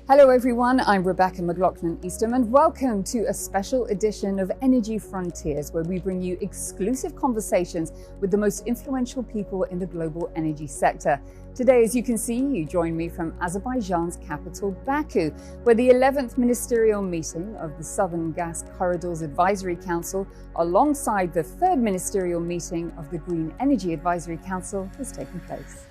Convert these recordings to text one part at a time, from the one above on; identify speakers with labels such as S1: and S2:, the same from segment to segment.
S1: Hello everyone, I'm Rebecca McLaughlin-Eastham and welcome to a special edition of Energy Frontiers, where we bring you exclusive conversations with the most influential people in the global energy sector. Today, as you can see, you join me from Azerbaijan's capital, Baku, where the 11th ministerial meeting of the Southern Gas Corridors Advisory Council, alongside the 3rd ministerial meeting of the Green Energy Advisory Council, has taken place.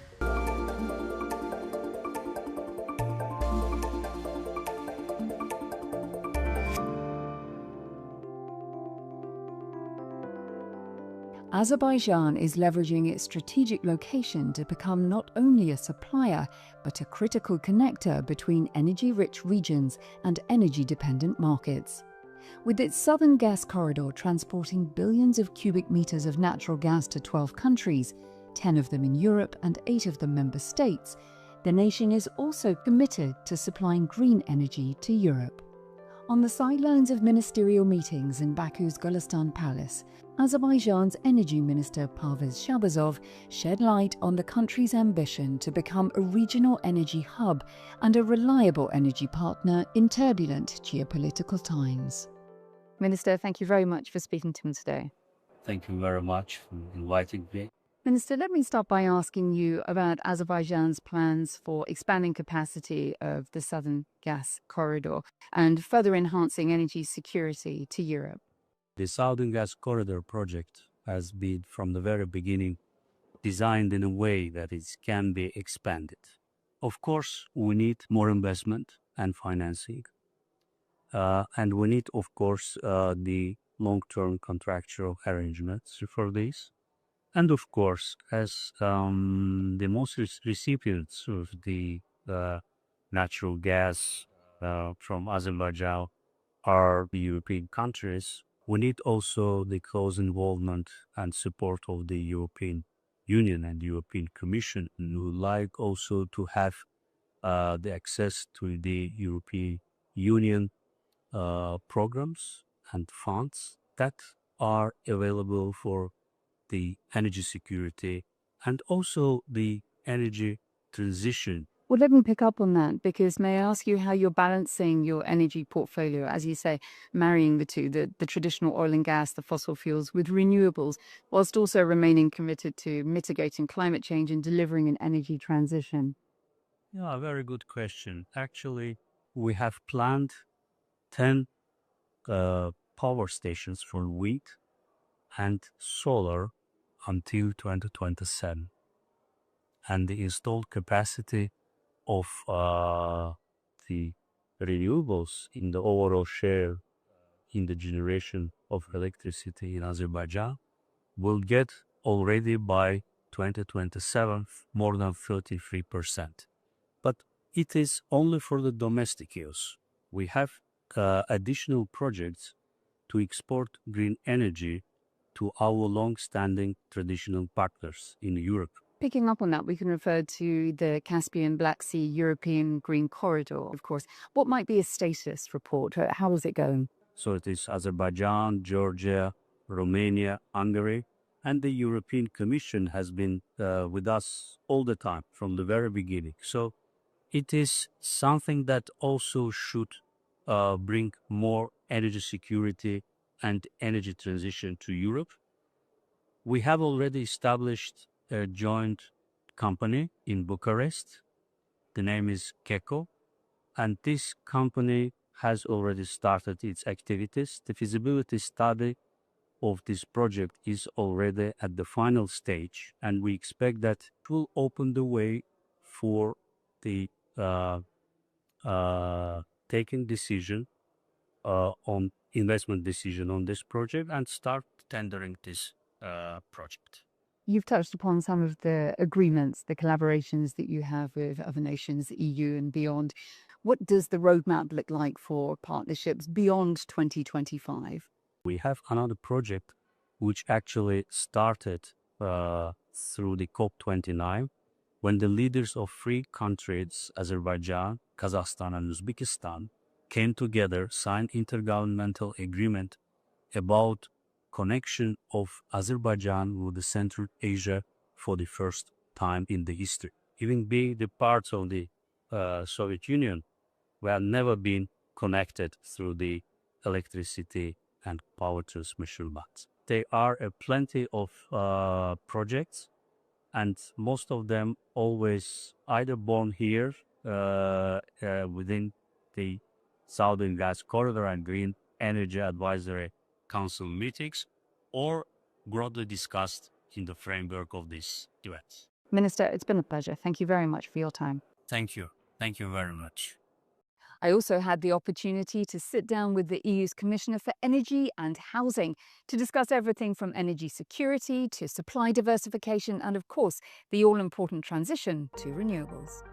S1: Azerbaijan is leveraging its strategic location to become not only a supplier, but a critical connector between energy-rich regions and energy-dependent markets. With its southern gas corridor transporting billions of cubic meters of natural gas to 12 countries, 10 of them in Europe and 8 of them member states, the nation is also committed to supplying green energy to Europe. On the sidelines of ministerial meetings in Baku's Gulistan Palace, Azerbaijan's Energy Minister Parvez Shabazov shed light on the country's ambition to become a regional energy hub and a reliable energy partner in turbulent geopolitical times. Minister, thank you very much for speaking to me today.
S2: Thank you very much for inviting me.
S1: Minister, let me start by asking you about Azerbaijan's plans for expanding capacity of the Southern Gas Corridor and further enhancing energy security to Europe.
S2: The Southern Gas Corridor project has been from the very beginning designed in a way that it can be expanded. Of course, we need more investment and financing. And we need, of course, the long-term contractual arrangements for this. And of course, as the most recipients of the natural gas from Azerbaijan are the European countries, we need also the close involvement and support of the European Union and the European Commission. And we would like also to have the access to the European Union programs and funds that are available for the energy security and also the energy transition.
S1: Well, let me pick up on that, because may I ask you how you're balancing your energy portfolio, as you say, marrying the two, the traditional oil and gas, the fossil fuels, with renewables, whilst also remaining committed to mitigating climate change and delivering an energy transition?
S2: Yeah, very good question. Actually, we have planned 10 power stations for wind and solar until 2027. And the installed capacity of the renewables in the overall share in the generation of electricity in Azerbaijan will get already by 2027 more than 33%. But it is only for the domestic use. We have additional projects to export green energy to our long-standing traditional partners in Europe.
S1: Picking up on that, we can refer to the Caspian Black Sea European Green Corridor, of course. What might be a status report? How is it going?
S2: So it is Azerbaijan, Georgia, Romania, Hungary, and the European Commission has been with us all the time from the very beginning. So it is something that also should bring more energy security and energy transition to Europe. We have already established a joint company in Bucharest. The name is KECO, and this company has already started its activities. The feasibility study of this project is already at the final stage, and we expect that it will open the way for the taking decision on investment decision on this project and start tendering this project.
S1: You've touched upon some of the agreements, the collaborations that you have with other nations, the EU and beyond. What does the roadmap look like for partnerships beyond 2025?
S2: We have another project which actually started through the COP29 when the leaders of 3 countries, Azerbaijan, Kazakhstan and Uzbekistan, came together, signed intergovernmental agreement about connection of Azerbaijan with the Central Asia for the first time in the history. Even being the part of the Soviet Union, We have never been connected through the electricity and power transmission lines. There are plenty of projects, and most of them always either born here within the Southern Gas Corridor and Green Energy Advisory Council meetings, or broadly discussed in the framework of these events.
S1: Minister, it's been a pleasure. Thank you very much for your time.
S2: Thank you. Thank you very much.
S1: I also had the opportunity to sit down with the EU's Commissioner for Energy and Housing to discuss everything from energy security to supply diversification and, of course, the all-important transition to renewables.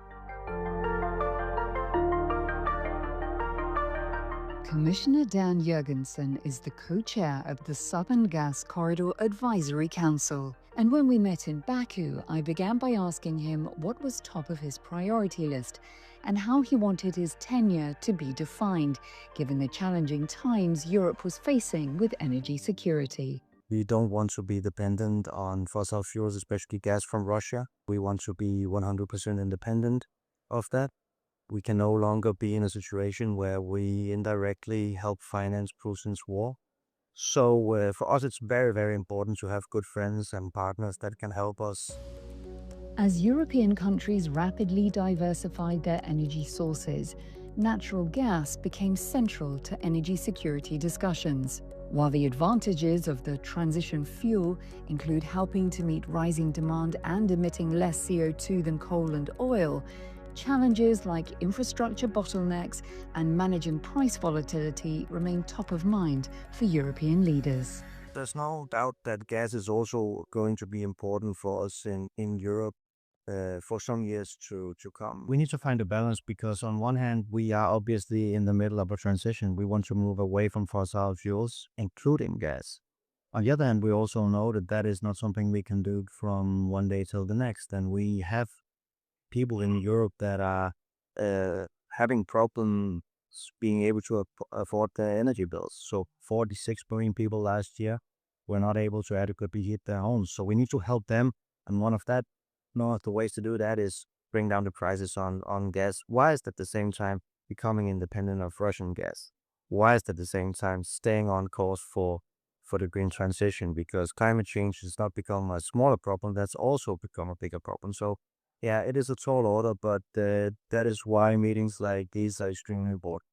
S1: Commissioner Dan Jurgensen is the co-chair of the Southern Gas Corridor Advisory Council. And when we met in Baku, I began by asking him what was top of his priority list and how he wanted his tenure to be defined, given the challenging times Europe was facing with energy security.
S3: We don't want to be dependent on fossil fuels, especially gas from Russia. We want to be 100% independent of that. We can no longer be in a situation where we indirectly help finance Putin's war. So for us, it's very, very important to have good friends and partners that can help us.
S1: As European countries rapidly diversified their energy sources, natural gas became central to energy security discussions. While the advantages of the transition fuel include helping to meet rising demand and emitting less CO2 than coal and oil, challenges like infrastructure bottlenecks and managing price volatility remain top of mind for European leaders.
S3: There's no doubt that gas is also going to be important for us in Europe for some years to come. We need to find a balance because on one hand, we are obviously in the middle of a transition. We want to move away from fossil fuels, including gas. On the other hand, we also know that that is not something we can do from one day till the next. And we have people in Europe that are having problems being able to afford their energy bills. So 46 million people last year were not able to adequately heat their homes. So we need to help them. And one of the ways to do that is bring down the prices on gas, whilst at the same time becoming independent of Russian gas, whilst at the same time staying on course for the green transition, because climate change has not become a smaller problem, that's also become a bigger problem. So yeah, it is a tall order, but that is why meetings like these are extremely important.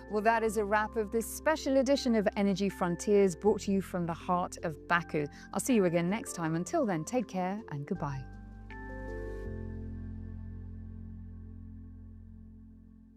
S1: Well, that is a wrap of this special edition of Energy Frontiers, brought to you from the heart of Baku. I'll see you again next time. Until then, take care and goodbye.